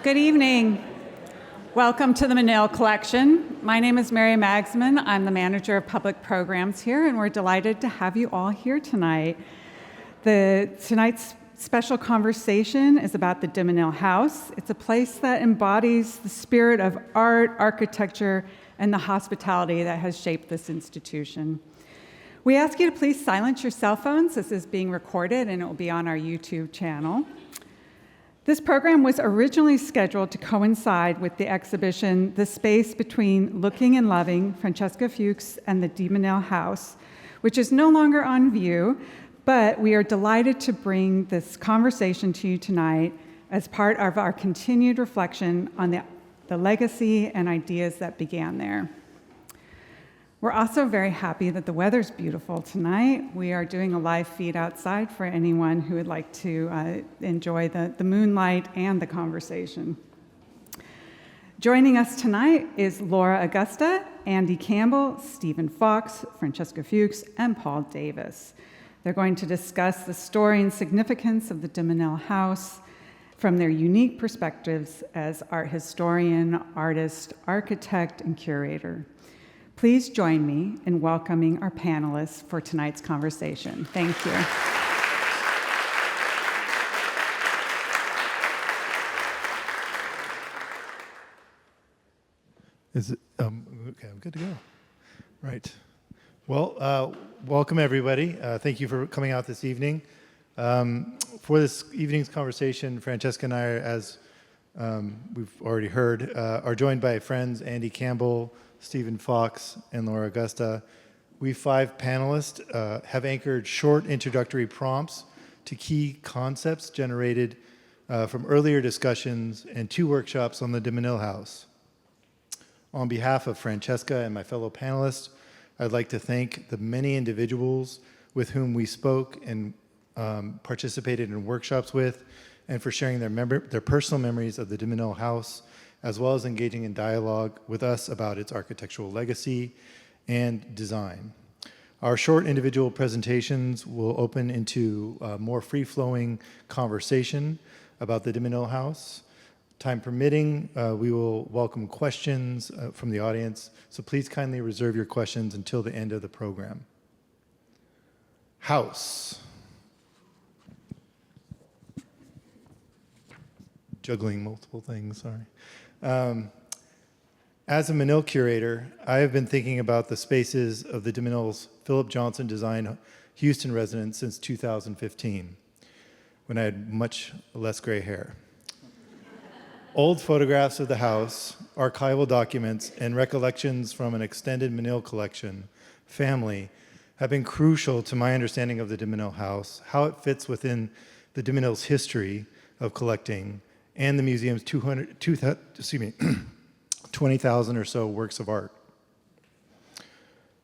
Good evening. Welcome to the Menil Collection. My name is Mary Magsman. I'm the manager of public programs here, and we're delighted to have you all here tonight. Tonight's special conversation is about the Menil House. It's a place that embodies the spirit of art, architecture, and the hospitality that has shaped this institution. We ask you to please silence your cell phones. This is being recorded, and it will be on our YouTube channel. This program was originally scheduled to coincide with the exhibition, The Space Between Looking and Loving, Francesca Fuchs and the Menil House, which is no longer on view, but we are delighted to bring this conversation to you tonight as part of our continued reflection on the legacy and ideas that began there. We're also very happy that the weather's beautiful tonight. We are doing a live feed outside for anyone who would like to enjoy the moonlight and the conversation. Joining us tonight is Laura Augusta, Andy Campbell, Stephen Fox, Francesca Fuchs, and Paul Davis. They're going to discuss the story and significance of the Menil House from their unique perspectives as art historian, artist, architect, and curator. Please join me in welcoming our panelists for tonight's conversation. Thank you. Okay, I'm good to go. Right. Well, welcome everybody. Thank you for coming out this evening. For this evening's conversation, Francesca and I, as we've already heard, are joined by friends Andy Campbell, Stephen Fox, and Laura Augusta. We five panelists have anchored short introductory prompts to key concepts generated from earlier discussions and 2 workshops on the Menil House. On behalf of Francesca and my fellow panelists, I'd like to thank the many individuals with whom we spoke and participated in workshops with, and for sharing their personal memories of the Menil House, as well as engaging in dialogue with us about its architectural legacy and design. Our short individual presentations will open into a more free-flowing conversation about the Menil House. Time permitting, we will welcome questions from the audience, so please kindly reserve your questions until the end of the program. House. Juggling multiple things, sorry. As a Menil curator, I have been thinking about the spaces of the Menil's Philip Johnson designed Houston residence since 2015, when I had much less gray hair. Old photographs of the house, archival documents, and recollections from an extended Menil collection, family, have been crucial to my understanding of the Menil House, how it fits within the Menil's history of collecting, and the museum's 20,000 or so works of art.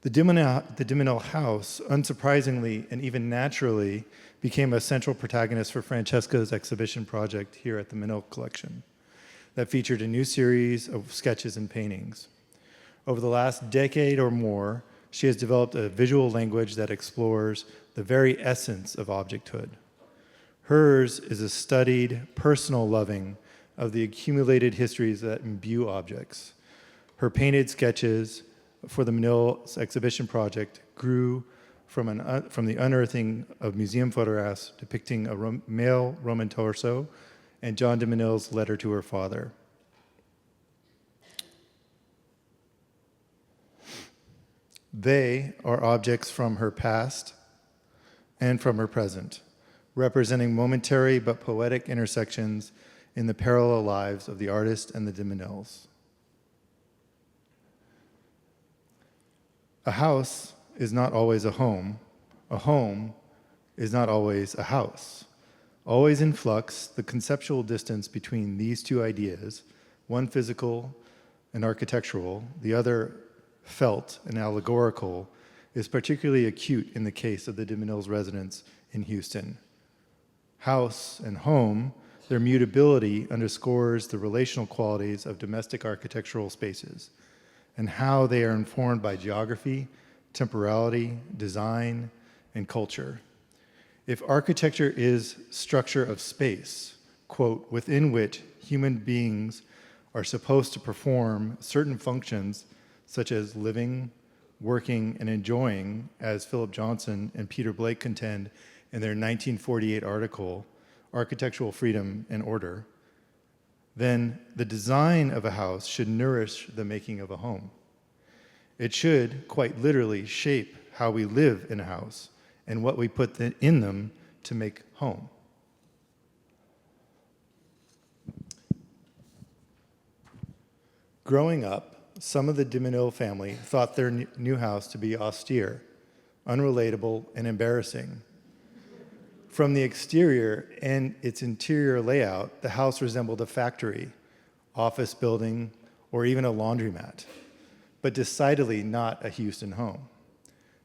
The Menil House, unsurprisingly and even naturally, became a central protagonist for Francesca's exhibition project here at the Menil Collection that featured a new series of sketches and paintings. Over the last decade or more, she has developed a visual language that explores the very essence of objecthood. Hers is a studied, personal loving of the accumulated histories that imbue objects. Her painted sketches for the Menil's exhibition project grew from the unearthing of museum photographs depicting a male Roman torso and John de Menil's letter to her father. They are objects from her past and from her present, representing momentary but poetic intersections in the parallel lives of the artist and the Menils. A house is not always a home. A home is not always a house. Always in flux, the conceptual distance between these two ideas, one physical and architectural, the other felt and allegorical, is particularly acute in the case of the Menil's residence in Houston. House and home, their mutability underscores the relational qualities of domestic architectural spaces and how they are informed by geography, temporality, design, and culture. If architecture is structure of space, quote, within which human beings are supposed to perform certain functions such as living, working, and enjoying, as Philip Johnson and Peter Blake contend in their 1948 article, Architectural Freedom and Order, then the design of a house should nourish the making of a home. It should, quite literally, shape how we live in a house and what we put in them to make home. Growing up, some of the de Menil family thought their new house to be austere, unrelatable, and embarrassing. From the exterior and its interior layout, the house resembled a factory, office building, or even a laundromat, but decidedly not a Houston home.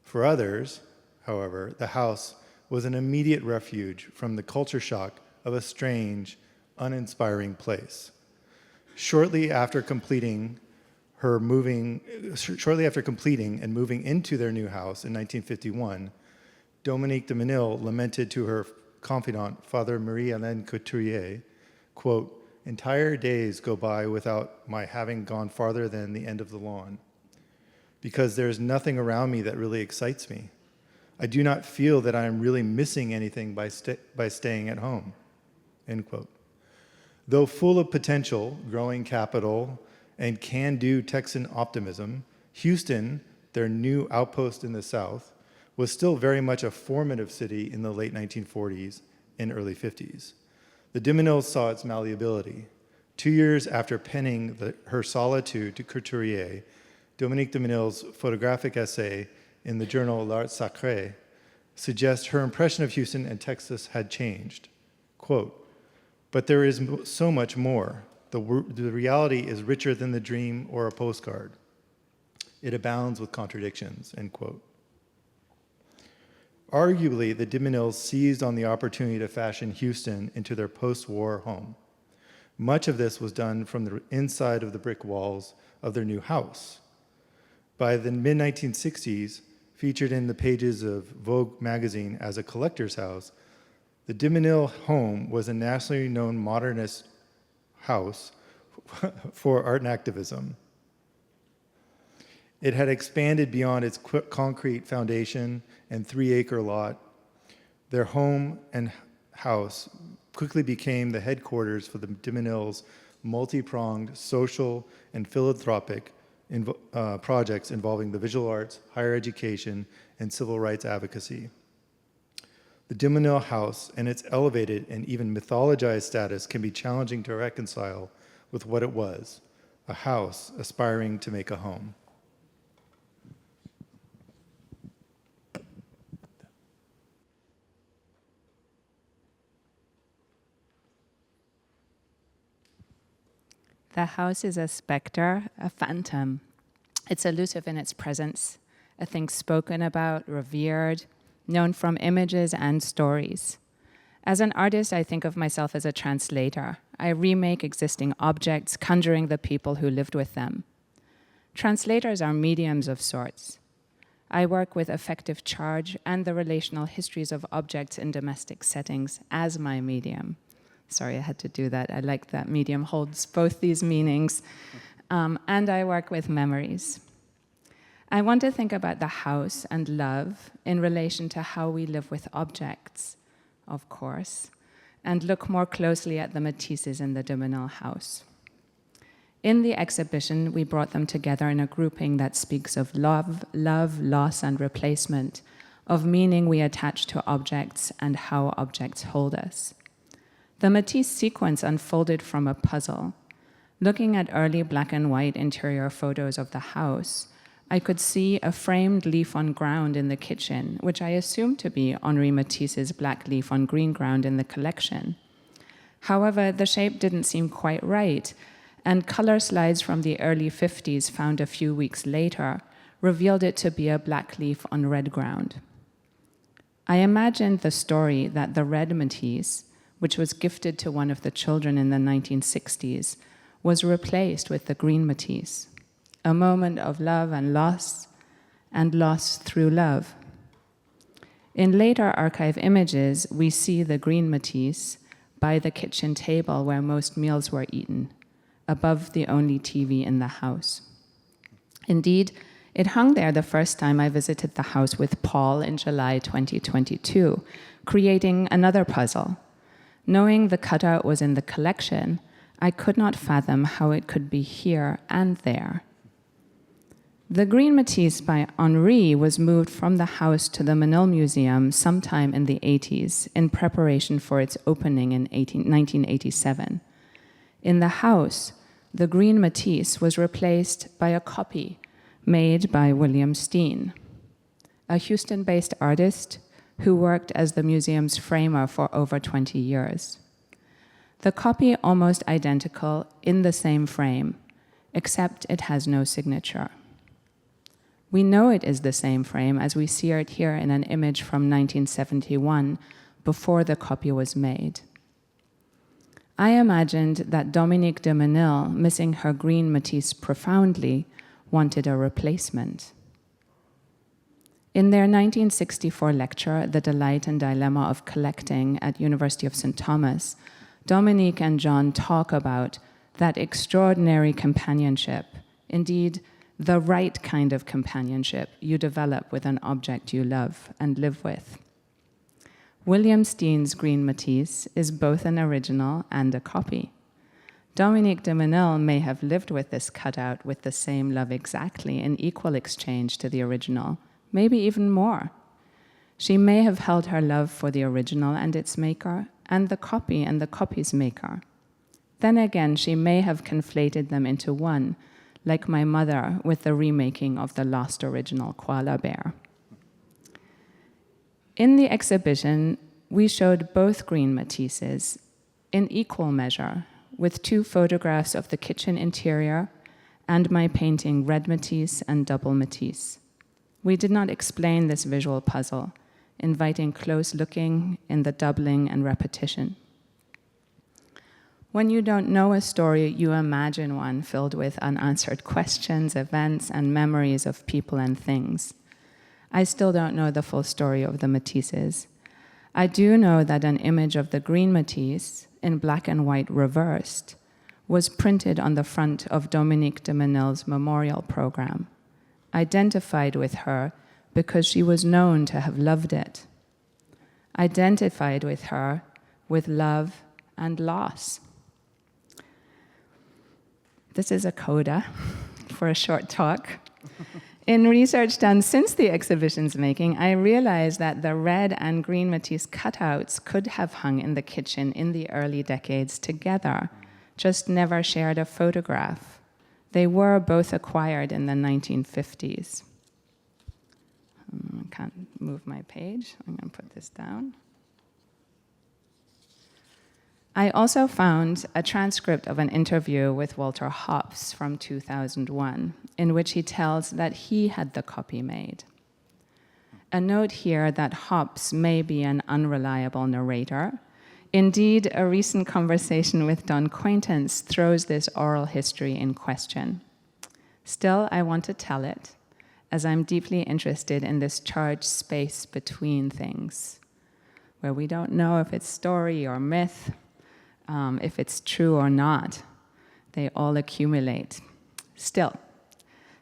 For others, however, the house was an immediate refuge from the culture shock of a strange, uninspiring place. Shortly after completing and moving into their new house in 1951, Dominique de Menil lamented to her confidant, Father Marie-Hélène Couturier, quote, "Entire days go by without my having gone farther than the end of the lawn, because there's nothing around me that really excites me. I do not feel that I am really missing anything by staying at home," end quote. Though full of potential, growing capital, and can-do Texan optimism, Houston, their new outpost in the South, was still very much a formative city in the late 1940s and early 50s. The de Menils saw its malleability. 2 years after penning her Solitude to Couturier, Dominique de Menil's photographic essay in the journal L'Art Sacré suggests her impression of Houston and Texas had changed. Quote, "But there is so much more. The reality is richer than the dream or a postcard. It abounds with contradictions," end quote. Arguably, the de Menils seized on the opportunity to fashion Houston into their post-war home. Much of this was done from the inside of the brick walls of their new house. By the mid-1960s, featured in the pages of Vogue magazine as a collector's house, the de Menil home was a nationally known modernist house for art and activism. It had expanded beyond its concrete foundation and 3-acre lot. Their home and house quickly became the headquarters for the de Menils' multi-pronged social and philanthropic projects involving the visual arts, higher education, and civil rights advocacy. The de Menil house and its elevated and even mythologized status can be challenging to reconcile with what it was, a house aspiring to make a home. The house is a specter, a phantom. It's elusive in its presence, a thing spoken about, revered, known from images and stories. As an artist, I think of myself as a translator. I remake existing objects, conjuring the people who lived with them. Translators are mediums of sorts. I work with affective charge and the relational histories of objects in domestic settings as my medium. Sorry, I had to do that. I like that medium holds both these meanings. And I work with memories. I want to think about the house and love in relation to how we live with objects, of course, and look more closely at the Matisses in the de Menil house. In the exhibition, we brought them together in a grouping that speaks of love, loss, and replacement, of meaning we attach to objects and how objects hold us. The Matisse sequence unfolded from a puzzle. Looking at early black and white interior photos of the house, I could see a framed leaf on ground in the kitchen, which I assumed to be Henri Matisse's black leaf on green ground in the collection. However, the shape didn't seem quite right, and color slides from the early 50s found a few weeks later revealed it to be a black leaf on red ground. I imagined the story that the red Matisse, which was gifted to one of the children in the 1960s, was replaced with the green Matisse, a moment of love and loss through love. In later archive images, we see the green Matisse by the kitchen table where most meals were eaten, above the only TV in the house. Indeed, it hung there the first time I visited the house with Paul in July 2022, creating another puzzle. Knowing the cutout was in the collection, I could not fathom how it could be here and there. The green Matisse by Henri was moved from the house to the Menil Museum sometime in the 80s in preparation for its opening in 1987. In the house, the green Matisse was replaced by a copy made by William Steen, a Houston-based artist who worked as the museum's framer for over 20 years. The copy almost identical in the same frame, except it has no signature. We know it is the same frame as we see it here in an image from 1971, before the copy was made. I imagined that Dominique de Menil, missing her green Matisse profoundly, wanted a replacement. In their 1964 lecture, The Delight and Dilemma of Collecting at University of St. Thomas, Dominique and John talk about that extraordinary companionship, indeed, the right kind of companionship you develop with an object you love and live with. William Steen's green Matisse is both an original and a copy. Dominique de Menil may have lived with this cutout with the same love exactly in equal exchange to the original, maybe even more. She may have held her love for the original and its maker, and the copy and the copy's maker. Then again, she may have conflated them into one, like my mother with the remaking of the lost original koala bear. In the exhibition, we showed both green Matisses in equal measure, with 2 photographs of the kitchen interior and my painting Red Matisse and Double Matisse. We did not explain this visual puzzle, inviting close looking in the doubling and repetition. When you don't know a story, you imagine one filled with unanswered questions, events, and memories of people and things. I still don't know the full story of the Matisses. I do know that an image of the green Matisse, in black and white reversed, was printed on the front of Dominique de Menil's memorial program, identified with her because she was known to have loved it, identified with her with love and loss. This is a coda for a short talk. In research done since the exhibition's making, I realized that the red and green Matisse cutouts could have hung in the kitchen in the early decades together, just never shared a photograph. They were both acquired in the 1950s. I can't move my page. I'm going to put this down. I also found a transcript of an interview with Walter Hopps from 2001, in which he tells that he had the copy made. A note here that Hopps may be an unreliable narrator. Indeed, a recent conversation with Don Quaintance throws this oral history in question. Still, I want to tell it, as I'm deeply interested in this charged space between things, where we don't know if it's story or myth, if it's true or not. They all accumulate. Still,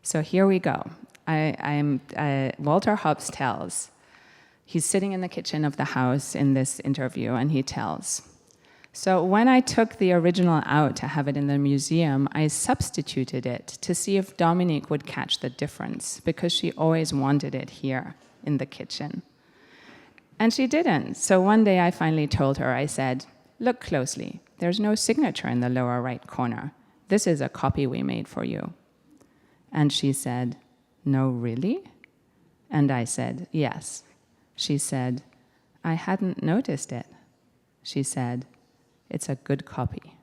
so here we go. Walter Hopps tells, he's sitting in the kitchen of the house in this interview, and he tells, so when I took the original out to have it in the museum, I substituted it to see if Dominique would catch the difference, because she always wanted it here in the kitchen. And she didn't. So one day I finally told her, I said, look closely. There's no signature in the lower right corner. This is a copy we made for you. And she said, no, really? And I said, yes. She said, I hadn't noticed it. She said, it's a good copy.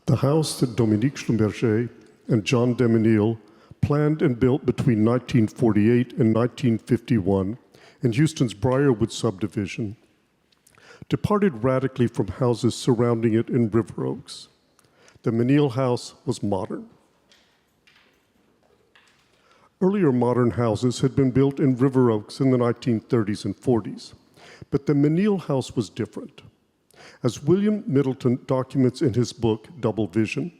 The house that Dominique Schlumberger and John de Menil planned and built between 1948 and 1951 in Houston's Briarwood subdivision departed radically from houses surrounding it in River Oaks. The Menil House was modern. Earlier modern houses had been built in River Oaks in the 1930s and 40s, but the Menil House was different. As William Middleton documents in his book, Double Vision,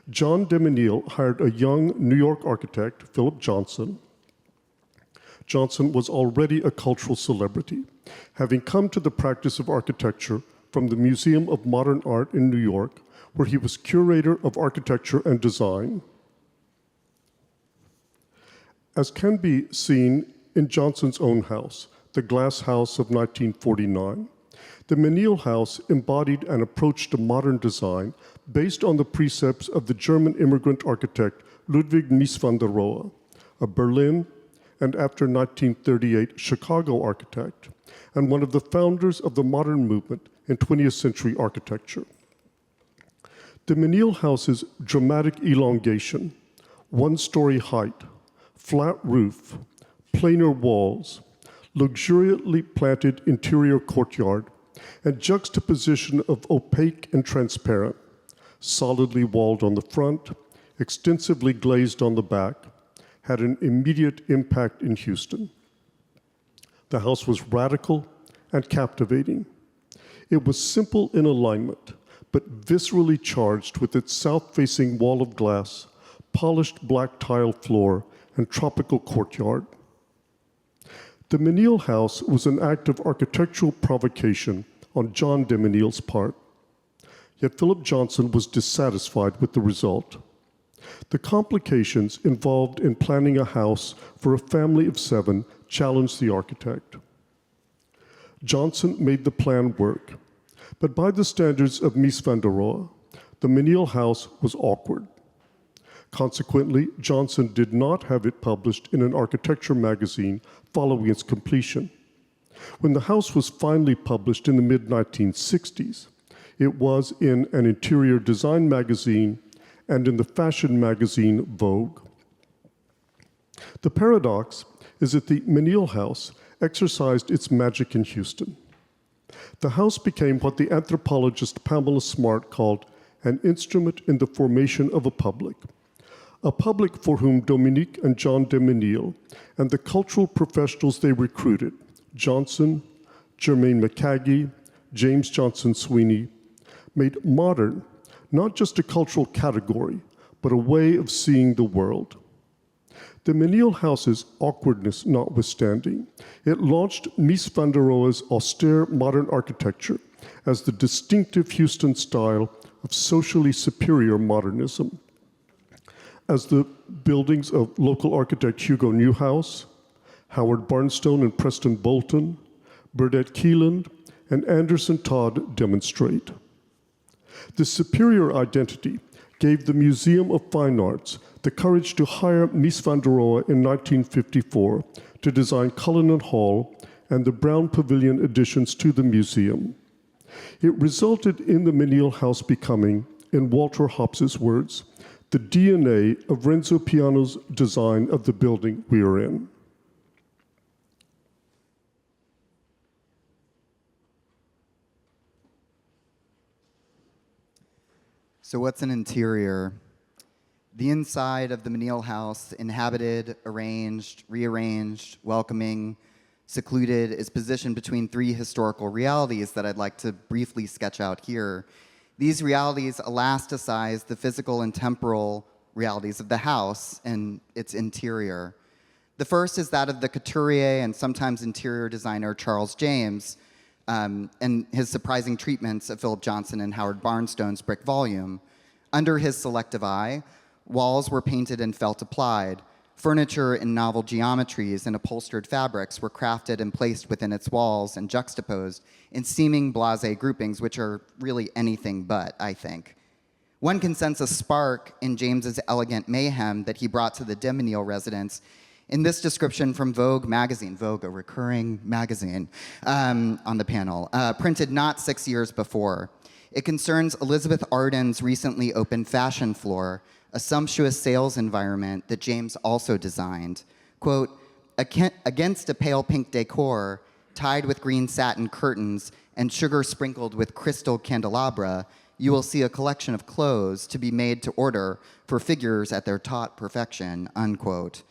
John de Menil hired a young New York architect, Philip Johnson. Johnson was already a cultural celebrity, having come to the practice of architecture from the Museum of Modern Art in New York, where he was curator of architecture and design. As can be seen in Johnson's own house, the Glass House of 1949, the Menil House embodied an approach to modern design based on the precepts of the German immigrant architect Ludwig Mies van der Rohe, a Berlin and after 1938 Chicago architect, and one of the founders of the modern movement in 20th century architecture. The Menil House's dramatic elongation, one-story height, flat roof, planar walls, luxuriantly planted interior courtyard, and juxtaposition of opaque and transparent, solidly walled on the front, extensively glazed on the back, had an immediate impact in Houston. The house was radical and captivating. It was simple in alignment, but viscerally charged with its south-facing wall of glass, polished black tile floor, and tropical courtyard. The Menil House was an act of architectural provocation on John de Menil's part. Yet Philip Johnson was dissatisfied with the result. The complications involved in planning a house for a family of 7 challenged the architect. Johnson made the plan work, but by the standards of Mies van der Rohe, the Menil House was awkward. Consequently, Johnson did not have it published in an architecture magazine following its completion. When the house was finally published in the mid-1960s, it was in an interior design magazine and in the fashion magazine Vogue. The paradox is that the Menil House exercised its magic in Houston. The house became what the anthropologist Pamela Smart called an instrument in the formation of a public for whom Dominique and John de Menil and the cultural professionals they recruited, Johnson, Jermaine McCaggie, James Johnson Sweeney, made modern not just a cultural category, but a way of seeing the world. The Menil House's awkwardness notwithstanding, it launched Mies van der Rohe's austere modern architecture as the distinctive Houston style of socially superior modernism. As the buildings of local architect Hugo Newhouse, Howard Barnstone and Preston Bolton, Burdett Keeland, and Anderson Todd demonstrate. This superior identity gave the Museum of Fine Arts the courage to hire Mies van der Rohe in 1954 to design Cullinan Hall and the Brown Pavilion additions to the museum. It resulted in the Menil House becoming, in Walter Hobbs's words, the DNA of Renzo Piano's design of the building we are in. So what's an interior? The inside of the Menil House, inhabited, arranged, rearranged, welcoming, secluded, is positioned between 3 historical realities that I'd like to briefly sketch out here. These realities elasticize the physical and temporal realities of the house and its interior. The first is that of the couturier and sometimes interior designer Charles James, and his surprising treatments of Philip Johnson and Howard Barnstone's brick volume. Under his selective eye, walls were painted and felt applied. Furniture in novel geometries and upholstered fabrics were crafted and placed within its walls and juxtaposed in seeming blasé groupings, which are really anything but, I think. One can sense a spark in James's elegant mayhem that he brought to the de Menil residence in this description from Vogue magazine, Vogue, a recurring magazine, on the panel, printed not 6 years before. It concerns Elizabeth Arden's recently opened fashion floor, a sumptuous sales environment that James also designed. Quote, against a pale pink decor, tied with green satin curtains and sugar sprinkled with crystal candelabra, you will see a collection of clothes to be made to order for figures at their taut perfection, unquote.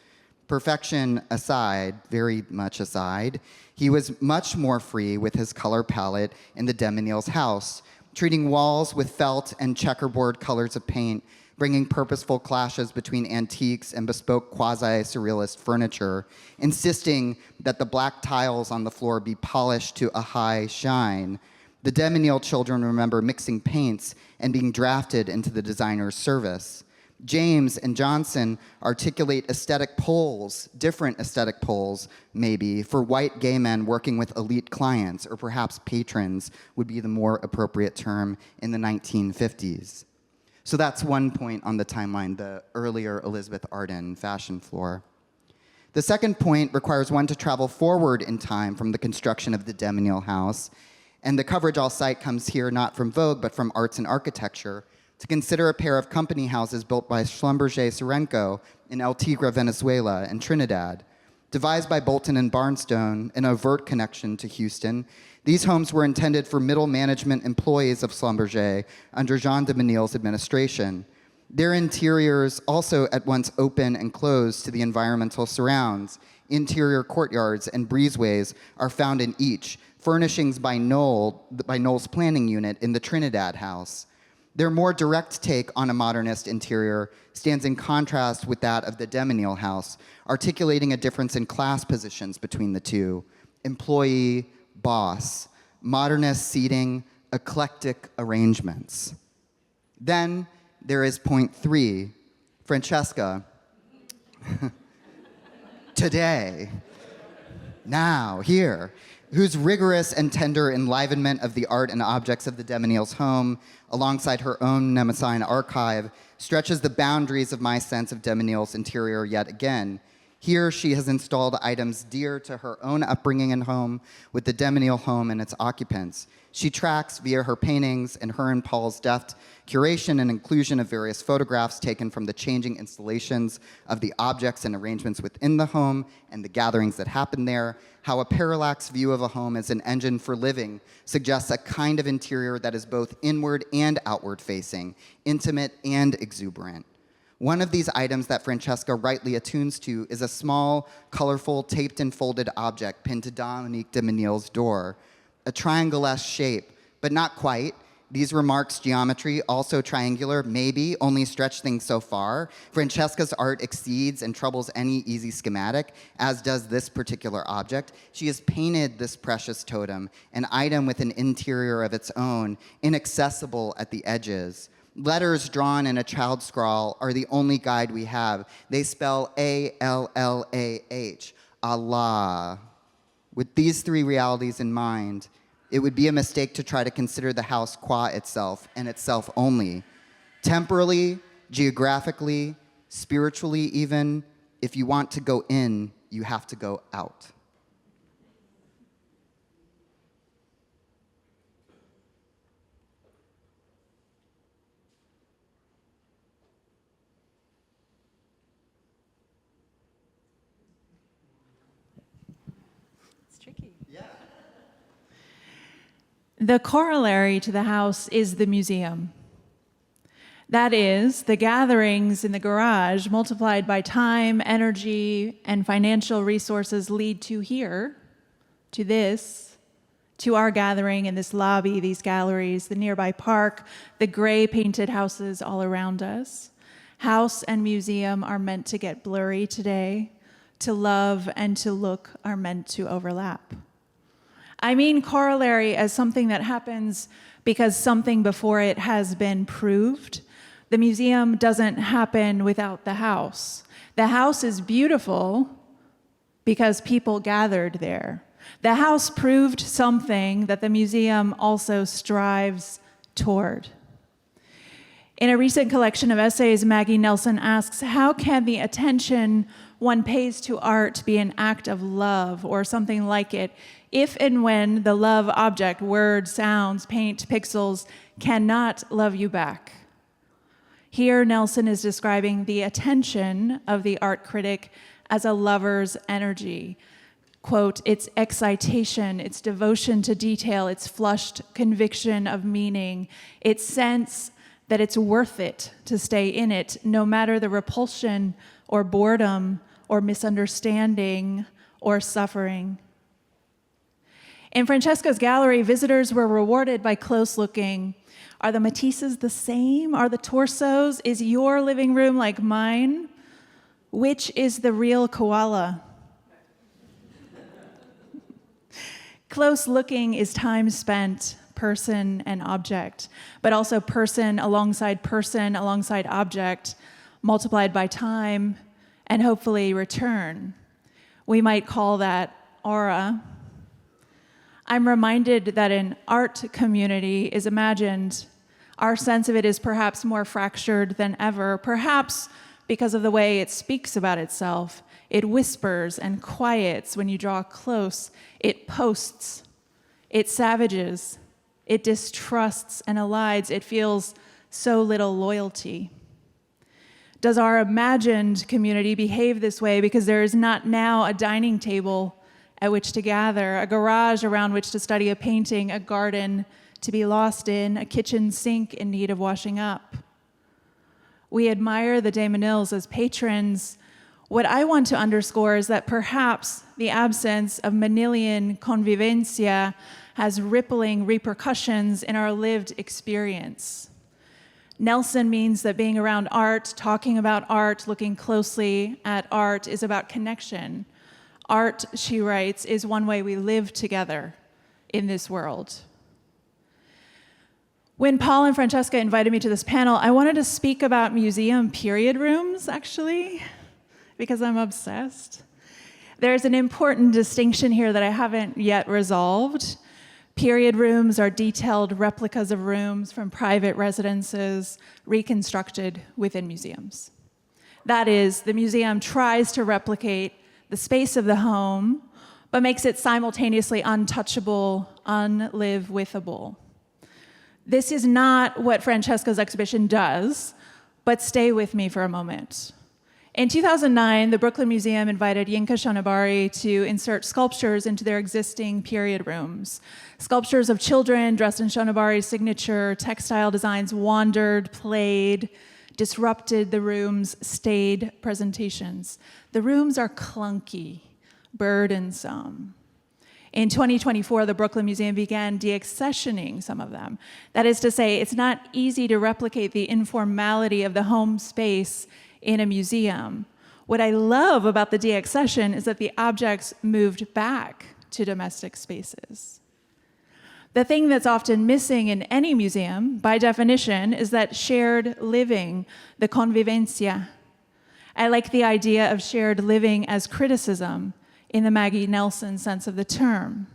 Perfection aside, very much aside, he was much more free with his color palette in the de Menils house, treating walls with felt and checkerboard colors of paint, bringing purposeful clashes between antiques and bespoke quasi-surrealist furniture, insisting that the black tiles on the floor be polished to a high shine. The de Menil children remember mixing paints and being drafted into the designer's service. James and Johnson articulate aesthetic poles, different aesthetic poles, maybe, for white gay men working with elite clients, or perhaps patrons would be the more appropriate term in the 1950s. So that's one point on the timeline, the earlier Elizabeth Arden fashion floor. The second point requires one to travel forward in time from the construction of the de Menil house, and the coverage I'll cite comes here not from Vogue, but from Arts and Architecture, to consider a pair of company houses built by Schlumberger Serenco in El Tigre, Venezuela, and Trinidad. Devised by Bolton and Barnstone, an overt connection to Houston, these homes were intended for middle management employees of Schlumberger under Jean de Menil's administration. Their interiors, also at once open and closed to the environmental surrounds, interior courtyards and breezeways are found in each, furnishings by Knoll's planning unit in the Trinidad house. Their more direct take on a modernist interior stands in contrast with that of the de Menil house, articulating a difference in class positions between the two: employee, boss, modernist seating, eclectic arrangements. Then there is point 3, Francesca. Today, now, here, whose rigorous and tender enlivenment of the art and objects of the de Menils home, alongside her own Mnemosyne archive, stretches the boundaries of my sense of de Menils' interior yet again. Here, she has installed items dear to her own upbringing and home with the de Menil home and its occupants. She tracks, via her paintings and her and Paul's deft curation and inclusion of various photographs taken from the changing installations of the objects and arrangements within the home and the gatherings that happen there, how a parallax view of a home as an engine for living suggests a kind of interior that is both inward and outward facing, intimate and exuberant. One of these items that Francesca rightly attunes to is a small, colorful, taped and folded object pinned to Dominique de Menil's door, a triangle-esque shape, but not quite. These remarks' geometry, also triangular, maybe, only stretch things so far. Francesca's art exceeds and troubles any easy schematic, as does this particular object. She has painted this precious totem, an item with an interior of its own, inaccessible at the edges. Letters drawn in a child scrawl are the only guide we have. They spell A-L-L-A-H, Allah. With these 3 realities in mind, it would be a mistake to try to consider the house qua itself and itself only. Temporally, geographically, spiritually even, if you want to go in, you have to go out. The corollary to the house is the museum. That is, the gatherings in the garage multiplied by time, energy, and financial resources lead to here, to this, to our gathering in this lobby, these galleries, the nearby park, the gray painted houses all around us. House and museum are meant to get blurry today. To love and to look are meant to overlap. I mean corollary as something that happens because something before it has been proved. The museum doesn't happen without the house. The house is beautiful because people gathered there. The house proved something that the museum also strives toward. In a recent collection of essays, Maggie Nelson asks, how can the attention one pays to art be an act of love or something like it, if and when the love object, words, sounds, paint, pixels, cannot love you back? Here, Nelson is describing the attention of the art critic as a lover's energy. quote, its excitation, its devotion to detail, its flushed conviction of meaning, its sense that it's worth it to stay in it, no matter the repulsion or boredom or misunderstanding or suffering. In Francesca's gallery, visitors were rewarded by close looking. Are the Matisses the same? Are the torsos? Is your living room like mine? Which is the real koala? Close looking is time spent, person and object, but also person alongside object, multiplied by time, and hopefully return. We might call that aura. I'm reminded that an art community is imagined. Our sense of it is perhaps more fractured than ever, perhaps because of the way it speaks about itself. It whispers and quiets when you draw close. It posts. It savages. It distrusts and elides. It feels so little loyalty. Does our imagined community behave this way because there is not now a dining table at which to gather, a garage around which to study a painting, a garden to be lost in, a kitchen sink in need of washing up? We admire the de Menils as patrons. What I want to underscore is that perhaps the absence of Menilian convivencia has rippling repercussions in our lived experience. Nelson means that being around art, talking about art, looking closely at art is about connection. Art, she writes, is one way we live together in this world. When Paul and Francesca invited me to this panel, I wanted to speak about museum period rooms, actually, because I'm obsessed. There's an important distinction here that I haven't yet resolved. Period rooms are detailed replicas of rooms from private residences reconstructed within museums. That is, the museum tries to replicate the space of the home, but makes it simultaneously untouchable, unlive-withable. This is not what Francesca's exhibition does, but stay with me for a moment. In 2009, the Brooklyn Museum invited Yinka Shonibari to insert sculptures into their existing period rooms. Sculptures of children dressed in Shonibari's signature textile designs wandered, played, disrupted the room's staid presentations. The rooms are clunky, burdensome. In 2024, the Brooklyn Museum began deaccessioning some of them. That is to say, it's not easy to replicate the informality of the home space in a museum. What I love about the deaccession is that the objects moved back to domestic spaces. The thing that's often missing in any museum, by definition, is that shared living, the convivencia. I like the idea of shared living as criticism in the Maggie Nelson sense of the term.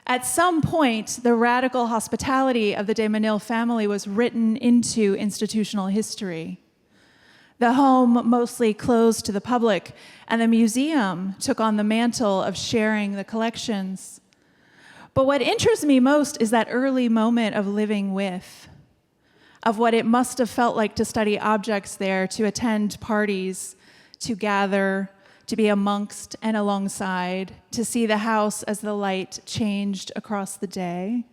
At some point, the radical hospitality of the de Menil family was written into institutional history. The home mostly closed to the public, and the museum took on the mantle of sharing the collections. But what interests me most is that early moment of living with, of what it must have felt like to study objects there, to attend parties, to gather, to be amongst and alongside, to see the house as the light changed across the day.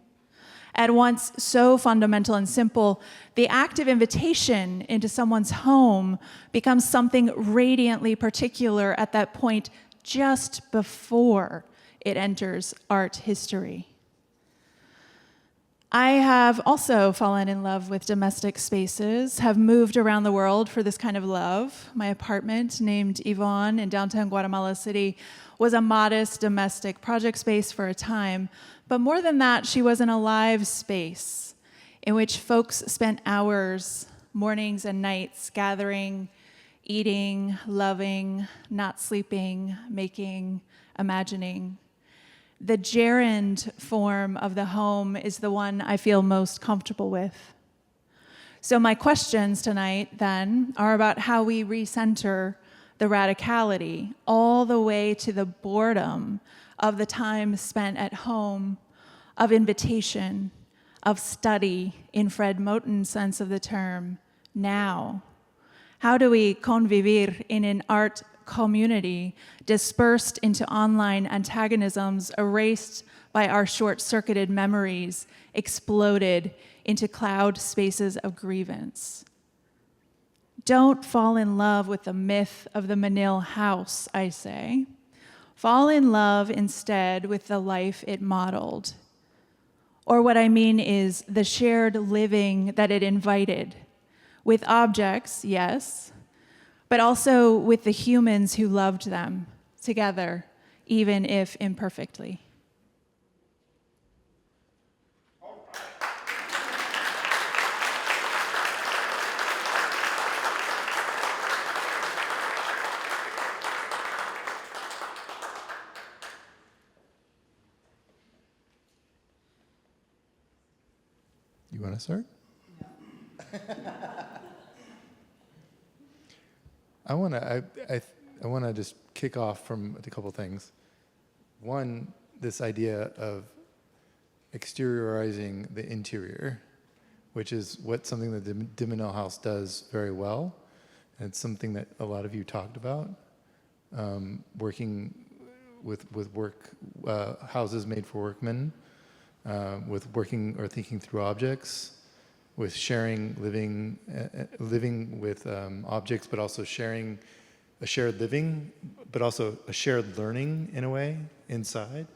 At once so fundamental and simple, the act of invitation into someone's home becomes something radiantly particular at that point just before it enters art history. I have also fallen in love with domestic spaces, have moved around the world for this kind of love. My apartment, named Yvonne in downtown Guatemala City, was a modest domestic project space for a time. But more than that, she was an alive space in which folks spent hours, mornings and nights, gathering, eating, loving, not sleeping, making, imagining. The gerund form of the home is the one I feel most comfortable with. So my questions tonight, then, are about how we recenter the radicality all the way to the boredom of the time spent at home, of invitation, of study, in Fred Moten's sense of the term, now. How do we convivir in an art community, dispersed into online antagonisms, erased by our short-circuited memories, exploded into cloud spaces of grievance. Don't fall in love with the myth of the Menil House, I say. Fall in love instead with the life it modeled. Or what I mean is the shared living that it invited, with objects, yes, but also with the humans who loved them together, even if imperfectly. You want to start? I want to just kick off from a couple things. One, this idea of exteriorizing the interior, which is something that the Menil House does very well, and it's something that a lot of you talked about, working with houses made for workmen, with working or thinking through objects, with sharing, living with objects, but also sharing a shared living, but also a shared learning in a way inside,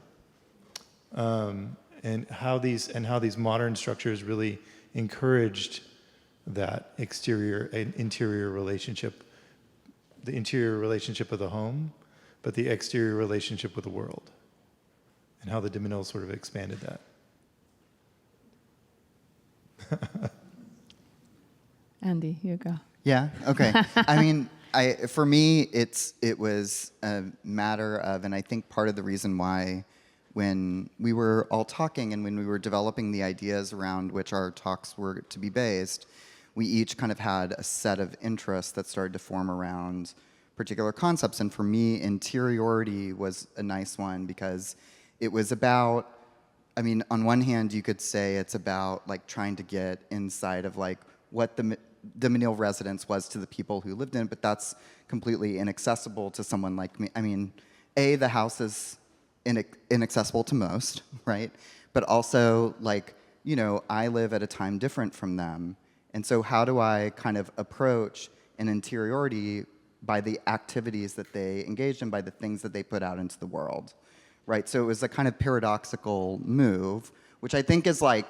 and how these modern structures really encouraged that exterior and interior relationship, the interior relationship of the home, but the exterior relationship with the world, and how the Menils sort of expanded that. Andy, you go. Yeah, okay. I mean, for me, it was a matter of, and I think part of the reason why when we were all talking and when we were developing the ideas around which our talks were to be based, we each kind of had a set of interests that started to form around particular concepts. And for me, interiority was a nice one because it was about, I mean, on one hand, you could say it's about like trying to get inside of like what the Menil residence was to the people who lived in it, but that's completely inaccessible to someone like me. I mean, the house is inaccessible to most, right? But also, like, you know, I live at a time different from them. And so how do I kind of approach an interiority by the activities that they engaged in, by the things that they put out into the world, right? So it was a kind of paradoxical move, which I think is like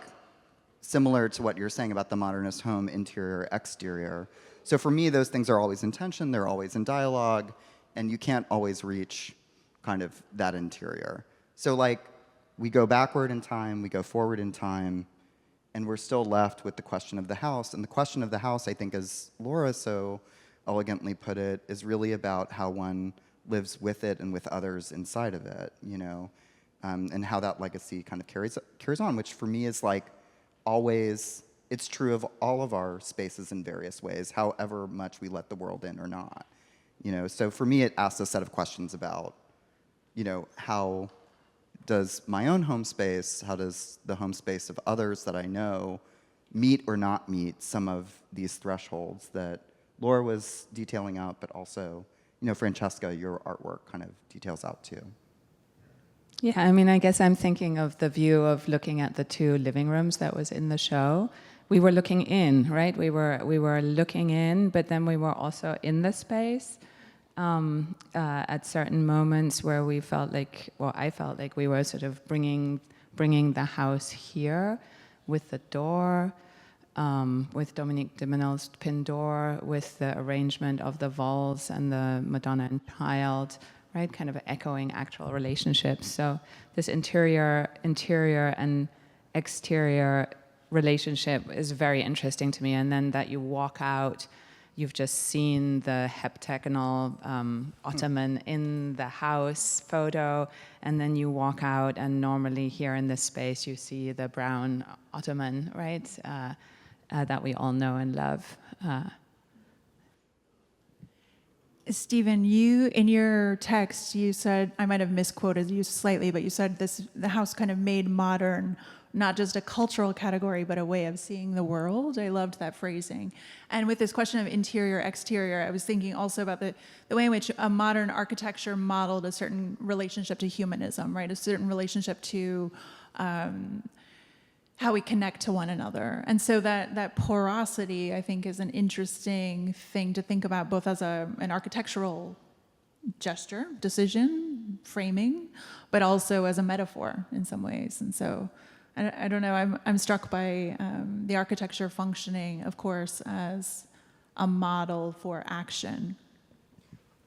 similar to what you're saying about the modernist home, interior, exterior. So for me, those things are always in tension, they're always in dialogue, and you can't always reach kind of that interior. So like, we go backward in time, we go forward in time, and we're still left with the question of the house. And the question of the house, I think, as Laura so elegantly put it, is really about how one lives with it and with others inside of it, you know, and how that legacy kind of carries on, which for me is like always, it's true of all of our spaces in various ways, however much we let the world in or not, you know. So for me, it asks a set of questions about, you know, how does my own home space, how does the home space of others that I know meet or not meet some of these thresholds that Laura was detailing out, but also, you know, Francesca, your artwork kind of details out too. Yeah, I mean, I guess I'm thinking of the view of looking at the two living rooms that was in the show. We were looking in, right? We were looking in, but then we were also in the space at certain moments where we felt like, well, I felt like we were sort of bringing the house here with the door, with Dominique de Menil's pin door, with the arrangement of the vaults and the Madonna and Child, right? Kind of echoing actual relationships. So this interior and exterior relationship is very interesting to me. And then that you walk out, you've just seen the heptagonal ottoman in the house photo, and then you walk out, and normally here in this space you see the brown ottoman, right? That we all know and love. Stephen, you, in your text, you said, I might have misquoted you slightly, but you said the house kind of made modern not just a cultural category, but a way of seeing the world. I loved that phrasing. And with this question of interior, exterior, I was thinking also about the way in which a modern architecture modeled a certain relationship to humanism, right? A certain relationship to how we connect to one another. And so that porosity, I think, is an interesting thing to think about, both as an architectural gesture, decision, framing, but also as a metaphor in some ways. And so I don't know, I'm struck by the architecture functioning, of course, as a model for action.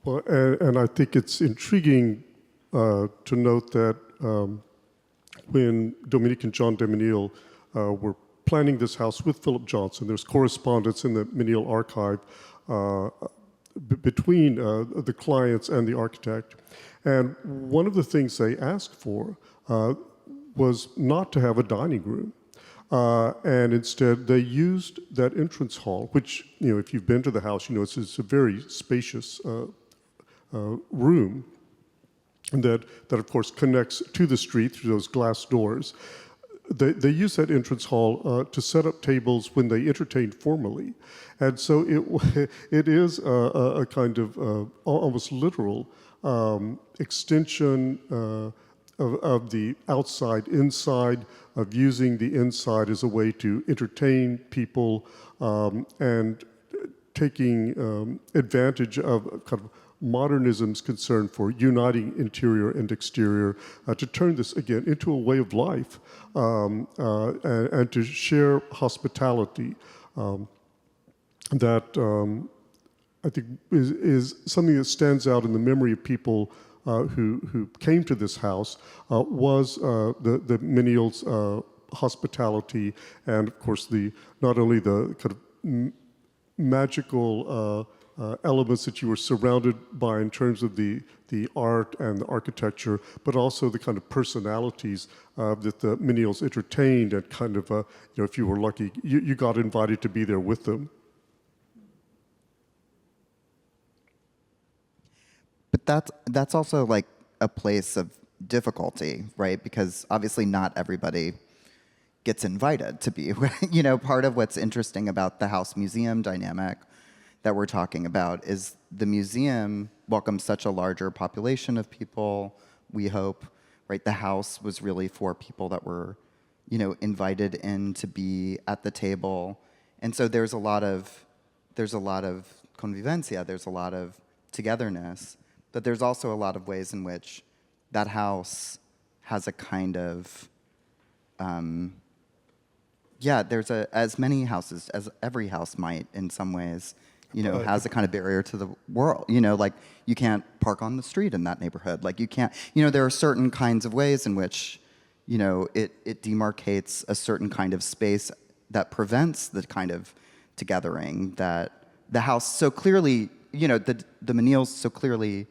Well, and I think it's intriguing to note that when Dominique and John de Menil were planning this house with Philip Johnson, there's correspondence in the Menil archive between the clients and the architect. And one of the things they asked for was not to have a dining room. And instead, they used that entrance hall, which, if you've been to the house, it's a very spacious room that, of course, connects to the street through those glass doors. They use that entrance hall to set up tables when they entertain formally. And so it is a kind of almost literal extension of the outside inside, of using the inside as a way to entertain people and taking advantage of kind of modernism's concern for uniting interior and exterior, to turn this again into a way of life and to share hospitality that I think is something that stands out in the memory of people who came to this house was the Menils' hospitality, and of course not only the kind of magical elements that you were surrounded by in terms of the art and the architecture, but also the kind of personalities that the Menils entertained, and kind of, if you were lucky, you got invited to be there with them. But that's also like a place of difficulty, right? Because obviously not everybody gets invited to be, part of what's interesting about the house museum dynamic that we're talking about is the museum welcomes such a larger population of people, we hope, right? The house was really for people that were, invited in to be at the table. And so there's a lot of convivencia, there's a lot of togetherness, but there's also a lot of ways in which that house has a kind of, there's as many houses as every house might in some ways, has a kind of barrier to the world. Like you can't park on the street in that neighborhood. Like you can't, there are certain kinds of ways in which, it demarcates a certain kind of space that prevents the kind of togethering that the house so clearly, the Menils so clearly,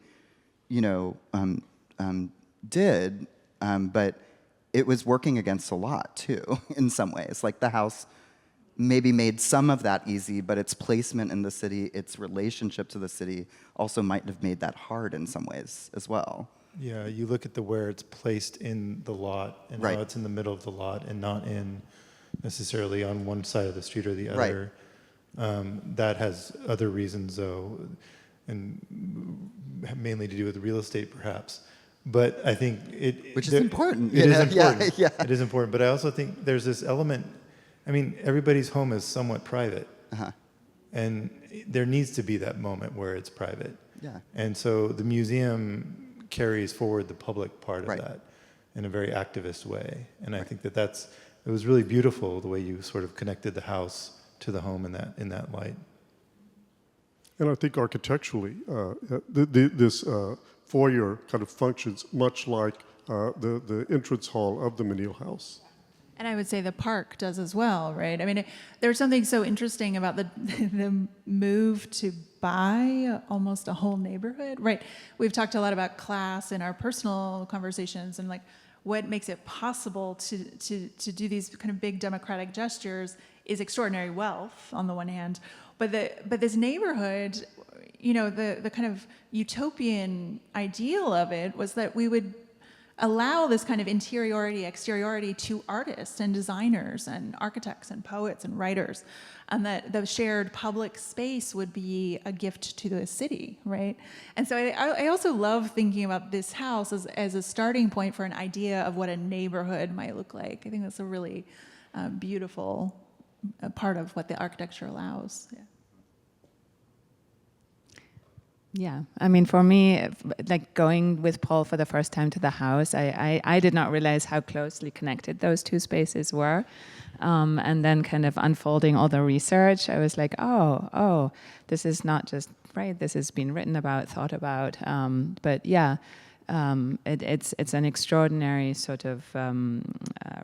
did, but it was working against a lot too, in some ways. Like the house maybe made some of that easy, but its placement in the city, its relationship to the city, also might have made that hard in some ways as well. Yeah, you look at where it's placed in the lot, and right. how it's in the middle of the lot and not in necessarily on one side of the street or the other. Right. That has other reasons, though, and mainly to do with real estate, perhaps. But I think which is important. It is important. Yeah. It is important. But I also think there's this element. I mean, everybody's home is somewhat private, and there needs to be that moment where it's private. Yeah. And so the museum carries forward the public part of right. that in a very activist way. And I think it was really beautiful the way you sort of connected the house to the home in that light. And I think architecturally, this foyer kind of functions much like the entrance hall of the Menil House. And I would say the park does as well, right? I mean, there's something so interesting about the move to buy almost a whole neighborhood, right? We've talked a lot about class in our personal conversations, and like what makes it possible to do these kind of big democratic gestures is extraordinary wealth on the one hand, but this neighborhood, the kind of utopian ideal of it was that we would allow this kind of interiority, exteriority to artists and designers and architects and poets and writers, and that the shared public space would be a gift to the city, right? And so I also love thinking about this house as a starting point for an idea of what a neighborhood might look like. I think that's a really beautiful part of what the architecture allows. Yeah. Yeah, I mean, for me, like going with Paul for the first time to the house, I did not realize how closely connected those two spaces were. And then kind of unfolding all the research, I was like, oh, this is not just, right, this has been written about, thought about. But yeah, it's an extraordinary sort of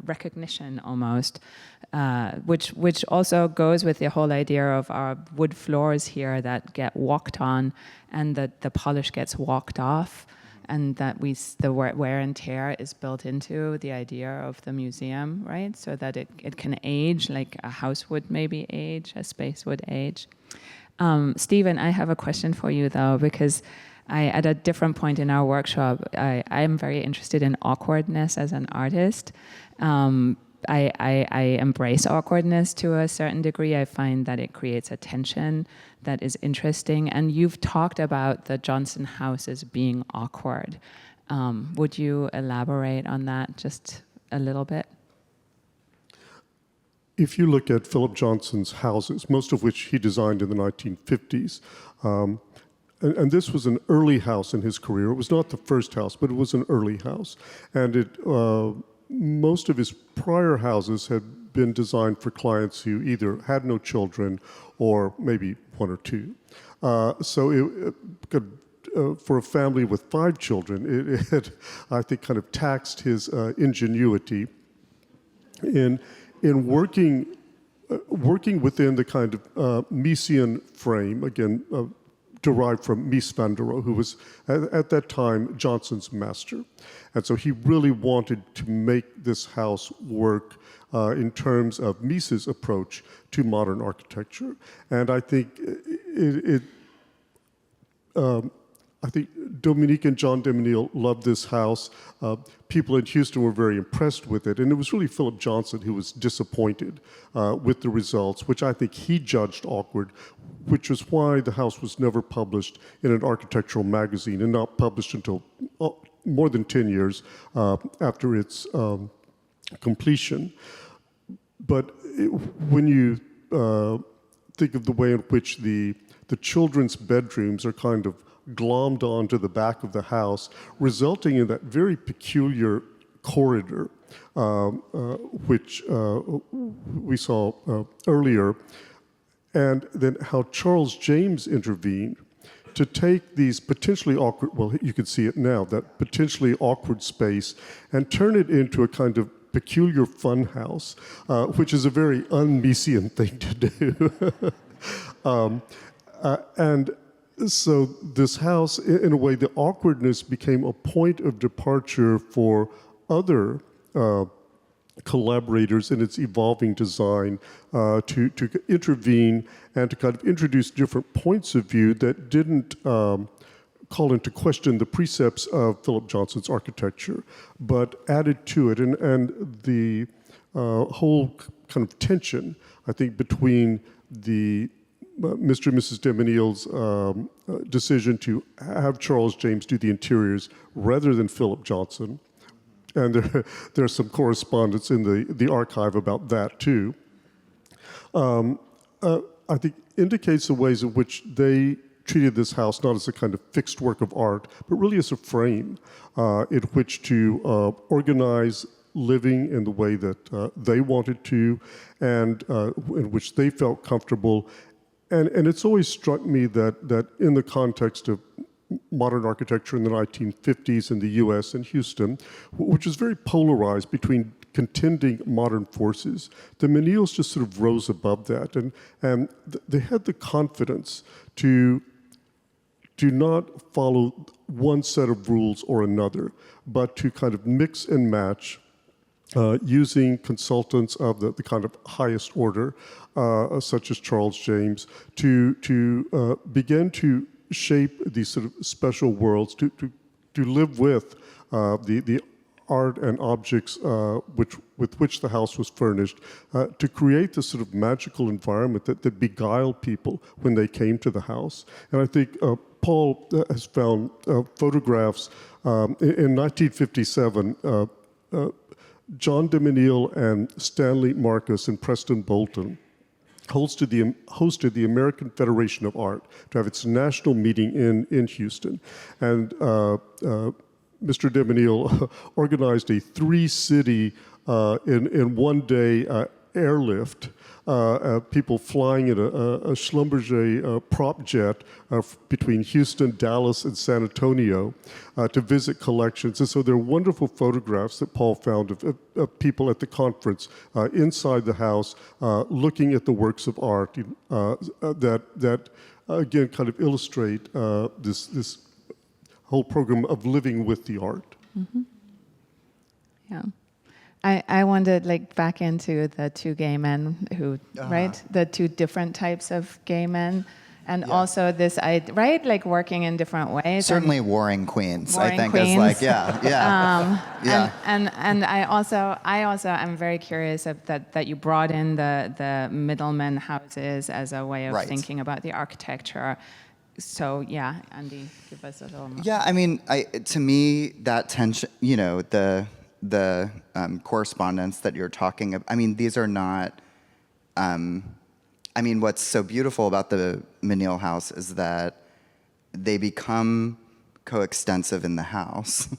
recognition almost, which also goes with the whole idea of our wood floors here that get walked on, and that the polish gets walked off, and that the wear and tear is built into the idea of the museum, right? So that it can age like a house would maybe age, a space would age. Stephen, I have a question for you though, because at a different point in our workshop, I am very interested in awkwardness as an artist. I embrace awkwardness to a certain degree. I find that it creates a tension that is interesting. And you've talked about the Johnson house as being awkward. Would you elaborate on that just a little bit? If you look at Philip Johnson's houses, most of which he designed in the 1950s, and this was an early house in his career. It was not the first house, but it was an early house. And most of his prior houses had been designed for clients who either had no children or maybe one or two. So it could, for a family with 5 children, it had, I think, kind of taxed his ingenuity in working within the kind of Miesian frame, again, derived from Mies van der Rohe, who was at that time Johnson's master. And so he really wanted to make this house work in terms of Mies's approach to modern architecture. And I think I think Dominique and John de Menil loved this house. People in Houston were very impressed with it. And it was really Philip Johnson who was disappointed with the results, which I think he judged awkward, which was why the house was never published in an architectural magazine and not published until more than 10 years after its completion. But when you think of the way in which the children's bedrooms are kind of glommed onto the back of the house, resulting in that very peculiar corridor, which we saw earlier, and then how Charles James intervened to take these potentially awkward, well, you can see it now, that potentially awkward space, and turn it into a kind of peculiar fun house, which is a very un-Miesian thing to do. And so this house, in a way, the awkwardness became a point of departure for other collaborators in its evolving design to intervene and to kind of introduce different points of view that didn't call into question the precepts of Philip Johnson's architecture, but added to it. And the whole kind of tension, I think, between the Mr. and Mrs. de Menil's decision to have Charles James do the interiors rather than Philip Johnson. And there's some correspondence in the archive about that too. I think indicates the ways in which they treated this house not as a kind of fixed work of art, but really as a frame in which to organize living in the way that they wanted to, and in which they felt comfortable. And it's always struck me that in the context of modern architecture in the 1950s in the US and Houston, which was very polarized between contending modern forces, the Menils just sort of rose above that. And they had the confidence to not follow one set of rules or another, but to kind of mix and match using consultants of the kind of highest order, such as Charles James, to begin to shape these sort of special worlds, to live with the art and objects with which the house was furnished to create this sort of magical environment that beguiled people when they came to the house. And I think Paul has found photographs in 1957. John de Menil and Stanley Marcus and Preston Bolton hosted the American Federation of Art to have its national meeting in Houston. And Mr. de Menil organized a 3-city in one day airlift, people flying in a Schlumberger prop jet between Houston, Dallas, and San Antonio to visit collections. And so there are wonderful photographs that Paul found of people at the conference inside the house looking at the works of art that again, kind of illustrate this whole program of living with the art. Mm-hmm. Yeah. I wandered back into the two gay men who, right? The two different types of gay men. And also this, right? Working in different ways. Certainly warring queens, I think, queens. is yeah. And I also am very curious that you brought in the middleman houses as a way of thinking about the architecture. So yeah, Andy, give us a little more. Yeah, I mean, to me, that tension, the correspondence that you're talking about, I mean, these are not, what's so beautiful about the Menil House is that they become coextensive in the house.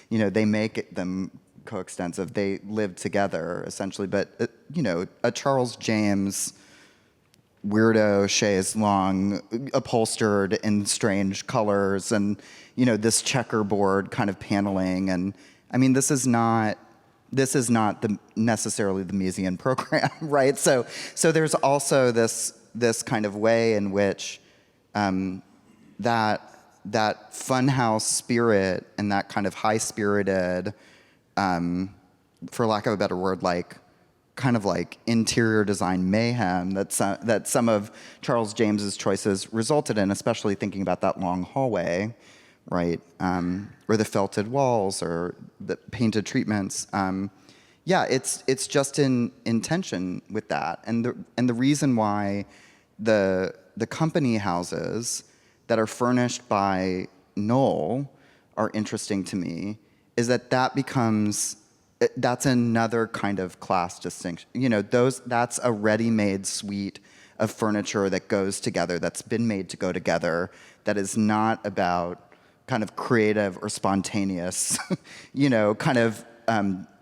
They make them coextensive. They live together, essentially. But, a Charles James weirdo chaise longue, upholstered in strange colors, and, this checkerboard kind of paneling, and this is not necessarily the museum program, right? So there's also this kind of way in which that funhouse spirit and that kind of high-spirited, for lack of a better word, kind of interior design mayhem that some of Charles James's choices resulted in, especially thinking about that long hallway, right? Or the felted walls or the painted treatments. It's just in tension with that. And the reason why the company houses that are furnished by Knoll are interesting to me is that's another kind of class distinction. That's a ready-made suite of furniture that goes together, that's been made to go together, that is not about kind of creative or spontaneous, kind of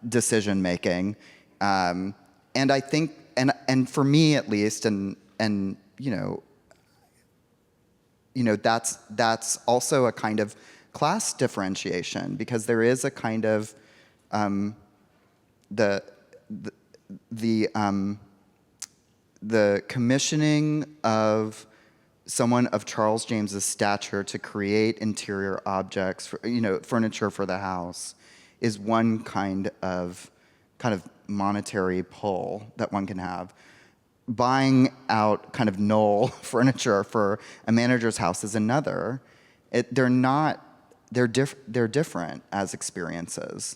decision making, and I think, and for me at least, and that's also a kind of class differentiation, because there is a kind of the commissioning of someone of Charles James's stature to create interior objects, furniture for the house, is one kind of monetary pull that one can have. Buying out kind of Knoll furniture for a manager's house is another. They're different as experiences,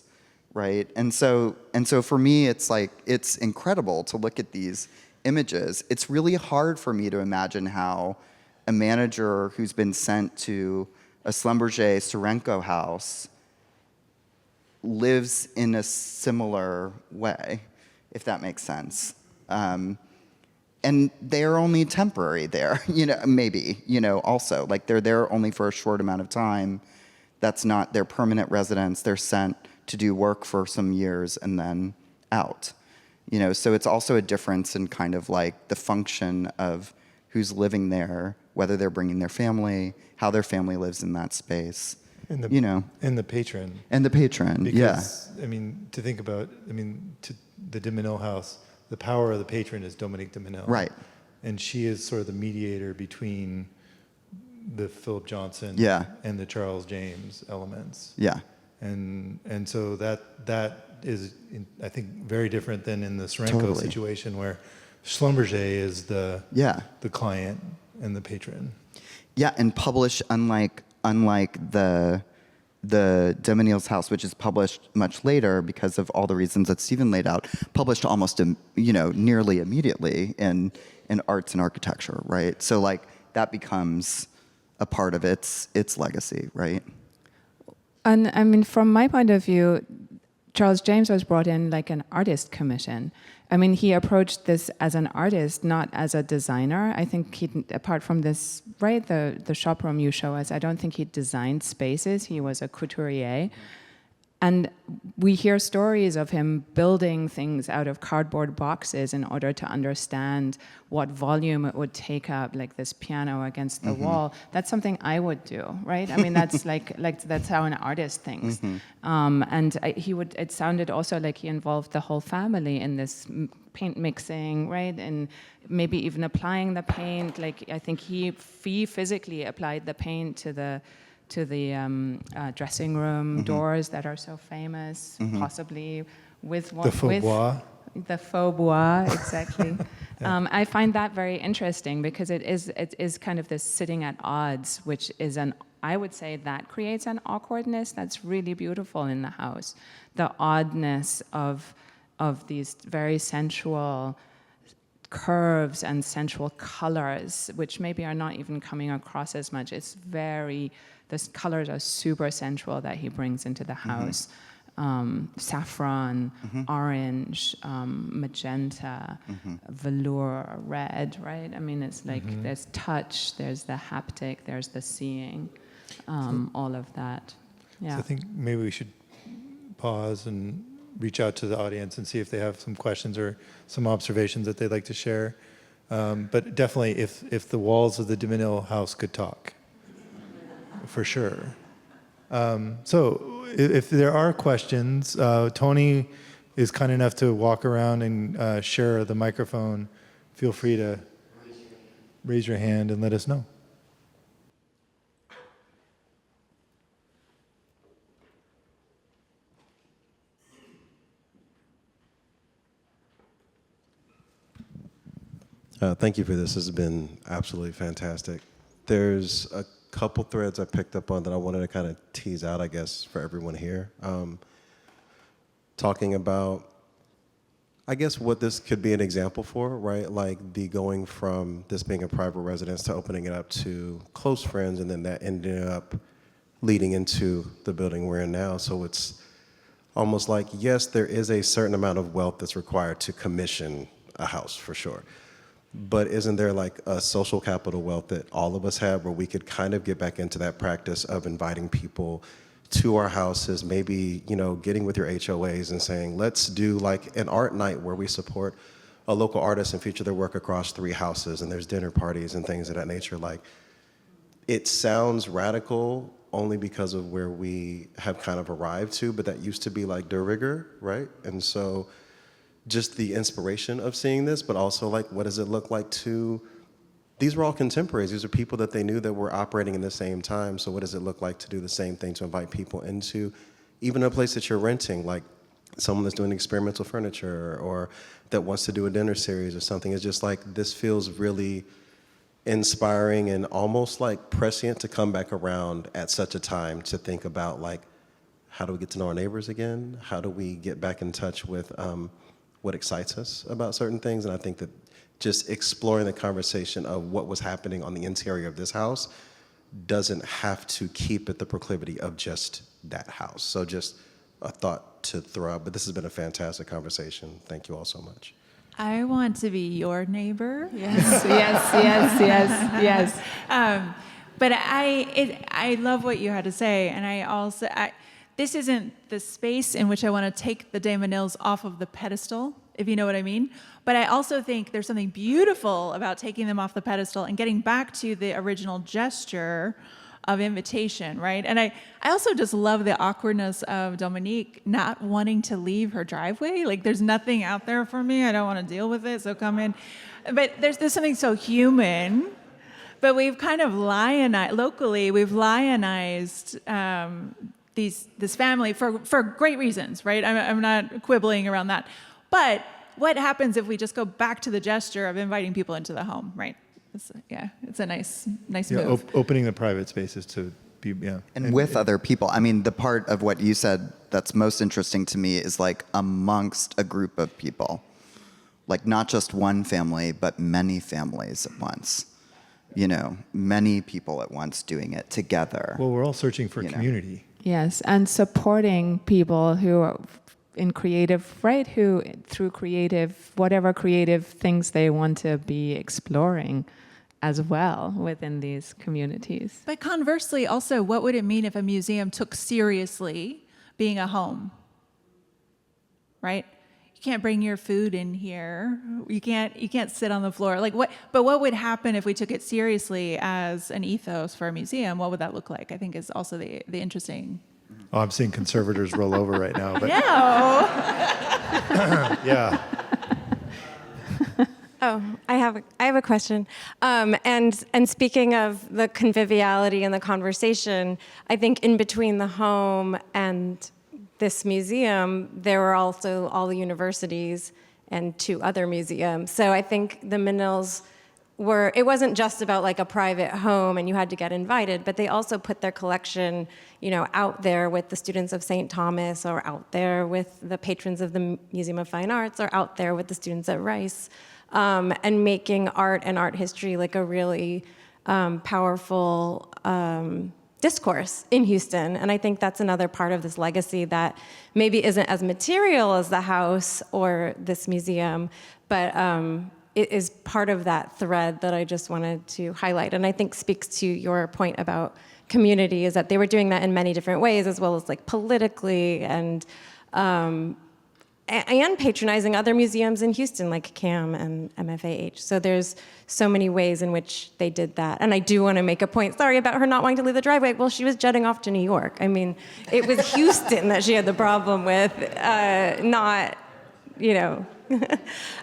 right? And so for me, it's incredible to look at these images. It's really hard for me to imagine how a manager who's been sent to a Schlumberger Serenco house lives in a similar way, if that makes sense. And they're only temporary there, maybe, also. They're there only for a short amount of time. That's not their permanent residence. They're sent to do work for some years and then out. So it's also a difference in kind of the function of who's living there, whether they're bringing their family, how their family lives in that space. And the patron. And the patron, because, to think about, to the de Menil House, the power of the patron is Dominique de Menil. Right. And she is sort of the mediator between the Philip Johnson and the Charles James elements. Yeah. And so that is, I think, very different than in the Serenco situation, where Schlumberger is the client and the patron. Yeah, and published unlike the the de Menils House, which is published much later because of all the reasons that Stephen laid out, published almost, nearly immediately in arts and architecture, right? So like that becomes a part of its legacy, right? And I mean, from my point of view, Charles James was brought in like an artist commission. I mean, he approached this as an artist, not as a designer. I think he, apart from this, right, the shop room you show us, I don't think he designed spaces. He was a couturier. And we hear stories of him building things out of cardboard boxes in order to understand what volume it would take up, like this piano against the wall. That's something I would do, right? I mean, that's like that's how an artist thinks. It sounded also like he involved the whole family in this paint mixing, right? And maybe even applying the paint. Like I think he physically applied the paint to the dressing room doors that are so famous, possibly with one. The faux bois. The faux bois, exactly. I find that very interesting because it is kind of this sitting at odds, which is I would say that creates an awkwardness that's really beautiful in the house. The oddness of these very sensual curves and sensual colors, which maybe are not even coming across as much. The colors are super sensual that he brings into the house. Saffron, orange, magenta, velour, red, right? I mean, it's like there's touch, there's the haptic, there's the seeing, all of that. Yeah. So I think maybe we should pause and reach out to the audience and see if they have some questions or some observations that they'd like to share. But definitely, if the walls of the de Menil house could talk, for sure. So if there are questions, Tony is kind enough to walk around and share the microphone. Feel free to raise your hand and let us know. Thank you for this. This has been absolutely fantastic. There's a couple threads I picked up on that I wanted to kind of tease out, I guess, for everyone here. Talking about, I guess, what this could be an example for, right? Like the going from this being a private residence to opening it up to close friends, and then that ended up leading into the building we're in now. So it's almost like, yes, there is a certain amount of wealth that's required to commission a house, for sure. But isn't there like a social capital wealth that all of us have where we could kind of get back into that practice of inviting people to our houses, maybe, getting with your HOAs and saying, let's do like an art night where we support a local artist and feature their work across 3 houses, and there's dinner parties and things of that nature. Like, it sounds radical only because of where we have kind of arrived to, but that used to be like de rigueur, right? And so just the inspiration of seeing this, but also like, what does it look like to, these were all contemporaries. These are people that they knew that were operating in the same time. So what does it look like to do the same thing, to invite people into even a place that you're renting, like someone that's doing experimental furniture or that wants to do a dinner series or something? It's just like, this feels really inspiring and almost like prescient to come back around at such a time to think about like, how do we get to know our neighbors again? How do we get back in touch with what excites us about certain things? And I think that just exploring the conversation of what was happening on the interior of this house doesn't have to keep at the proclivity of just that house. So just a thought to throw out, but this has been a fantastic conversation. Thank you all so much. I want to be your neighbor. Yes. But I love what you had to say, and this isn't the space in which I want to take the de Menils off of the pedestal, if you know what I mean. But I also think there's something beautiful about taking them off the pedestal and getting back to the original gesture of invitation, right? And I also just love the awkwardness of Dominique not wanting to leave her driveway. Like, there's nothing out there for me. I don't want to deal with it, so come in. But there's something so human. But we've kind of locally, we've lionized this family for great reasons, right? I'm not quibbling around that. But what happens if we just go back to the gesture of inviting people into the home, right? It's a nice move. Opening the private spaces to yeah. And with other people. I mean, the part of what you said that's most interesting to me is like amongst a group of people. Like not just one family, but many families at once. You know, many people at once doing it together. Well, we're all searching for community. Yes, and supporting people who are in creative, right? Who through creative, whatever creative things they want to be exploring as well within these communities. But conversely, also, what would it mean if a museum took seriously being a home? Right? You can't bring your food in here. You can't sit on the floor. Like what? But what would happen if we took it seriously as an ethos for a museum? What would that look like? I think is also the interesting. Oh, I'm seeing conservators roll over right now. But No. yeah. Oh, I have a question. And speaking of the conviviality and the conversation, I think in between the home and this museum, there were also all the universities and 2 other museums. So I think the Menils it wasn't just about like a private home and you had to get invited, but they also put their collection, out there with the students of St. Thomas, or out there with the patrons of the Museum of Fine Arts, or out there with the students at Rice, and making art and art history like a really powerful discourse in Houston. And I think that's another part of this legacy that maybe isn't as material as the house or this museum, but it is part of that thread that I just wanted to highlight. And I think speaks to your point about community, is that they were doing that in many different ways, as well as like politically and patronizing other museums in Houston, like CAM and MFAH. So there's so many ways in which they did that. And I do want to make a point, sorry, about her not wanting to leave the driveway. Well, she was jetting off to New York. I mean, it was Houston that she had the problem with, not,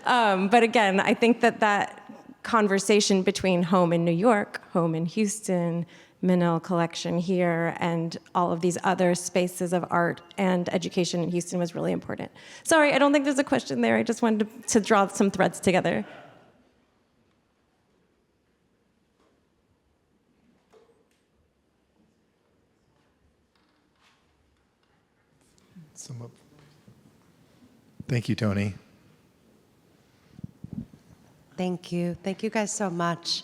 but again, I think that conversation between home in New York, home in Houston, Menil collection here, and all of these other spaces of art and education in Houston was really important. Sorry, I don't think there's a question there. I just wanted to draw some threads together. Thank you, Tony. Thank you. Thank you guys so much.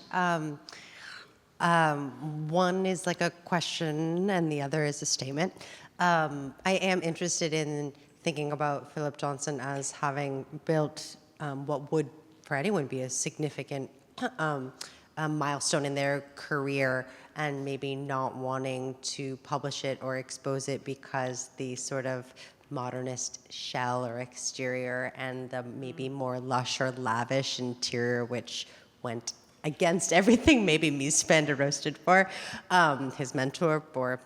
One is like a question and the other is a statement. I am interested in thinking about Philip Johnson as having built what would, for anyone, be a significant milestone in their career, and maybe not wanting to publish it or expose it because the sort of modernist shell or exterior and the maybe more lush or lavish interior, which went against everything maybe Mies roasted for, his mentor or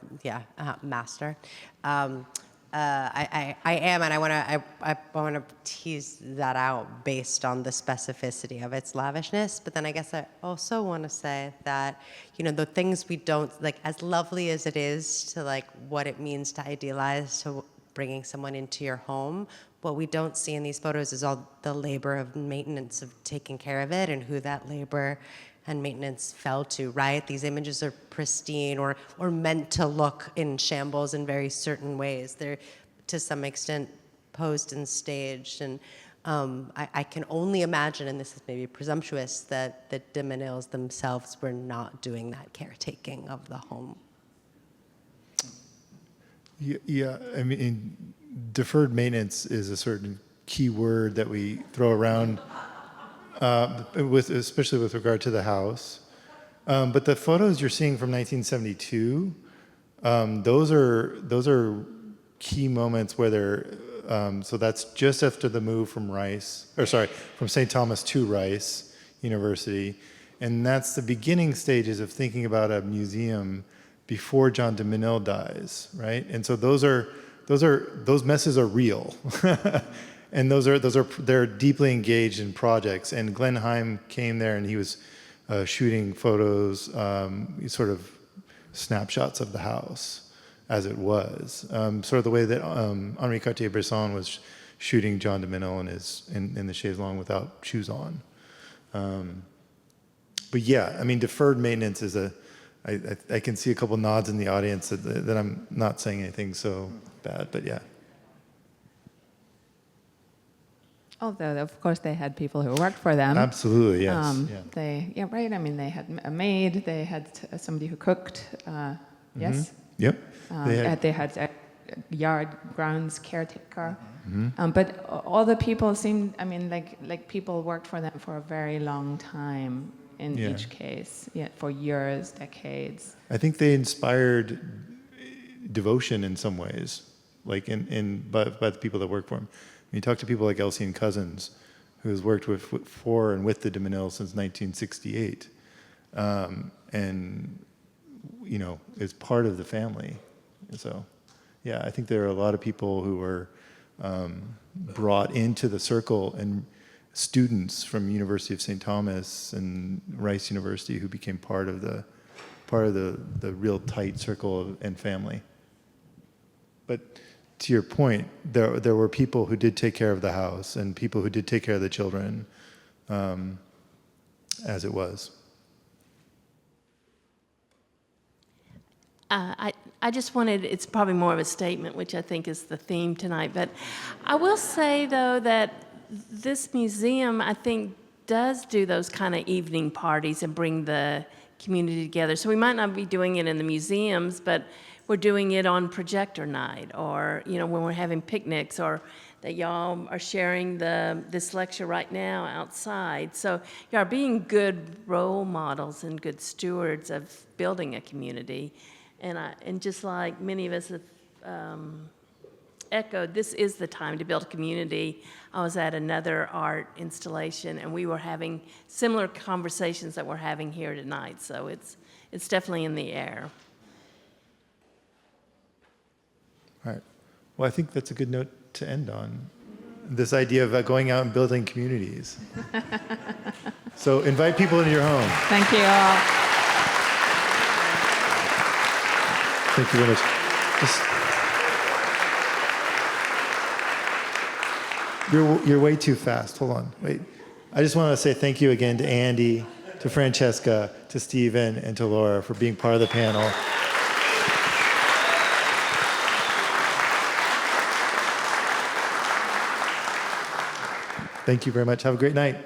master. I am, and I want to tease that out based on the specificity of its lavishness. But then I guess I also want to say that, the things we don't, like, as lovely as it is to like what it means to idealize, to bringing someone into your home, what we don't see in these photos is all the labor of maintenance of taking care of it and who that labor and maintenance fell to, right? These images are pristine or meant to look in shambles in very certain ways. They're, to some extent, posed and staged. And I can only imagine, and this is maybe presumptuous, that the Menils themselves were not doing that caretaking of the home. Yeah, I mean, deferred maintenance is a certain key word that we throw around, especially with regard to the house. But the photos you're seeing from 1972, those are key moments where they're. So that's just after the move from from St. Thomas to Rice University, and that's the beginning stages of thinking about a museum before John de Menil dies, right? And so those messes are real, and they're deeply engaged in projects. And Glenn Heim came there, and he was shooting photos, sort of snapshots of the house as it was, sort of the way that Henri Cartier-Bresson was shooting John de Menil in the chaise longue without shoes on. But yeah, I mean, deferred maintenance is I can see a couple nods in the audience that I'm not saying anything so bad, but yeah. Although, of course, they had people who worked for them. Absolutely, yes. Yeah, right. I mean, they had a maid. They had somebody who cooked. Yes. Yep. They had a yard grounds caretaker. But all the people seemed. I mean, like people worked for them for a very long time in each case. Yeah, for years, decades. I think they inspired devotion in some ways, like by the people that work for them. You talk to people like Elsie Cousins, who has worked for and with the de Menils since 1968, and is part of the family. So, yeah, I think there are a lot of people who were brought into the circle, and students from University of St. Thomas and Rice University who became part of the real tight circle and family. But to your point, there were people who did take care of the house and people who did take care of the children, as it was. I just wanted, it's probably more of a statement, which I think is the theme tonight, but I will say, though, that this museum, I think, does do those kind of evening parties and bring the community together. So we might not be doing it in the museums, but we're doing it on projector night, or when we're having picnics, or that y'all are sharing this lecture right now outside. So you are being good role models and good stewards of building a community. And just like many of us have echoed, this is the time to build a community. I was at another art installation, and we were having similar conversations that we're having here tonight. So it's definitely in the air. All right. Well, I think that's a good note to end on. This idea of going out and building communities. So invite people into your home. Thank you all. Thank you very much. You're way too fast. Hold on. Wait. I just want to say thank you again to Andy, to Francesca, to Stephen, and to Laura for being part of the panel. Thank you very much. Have a great night.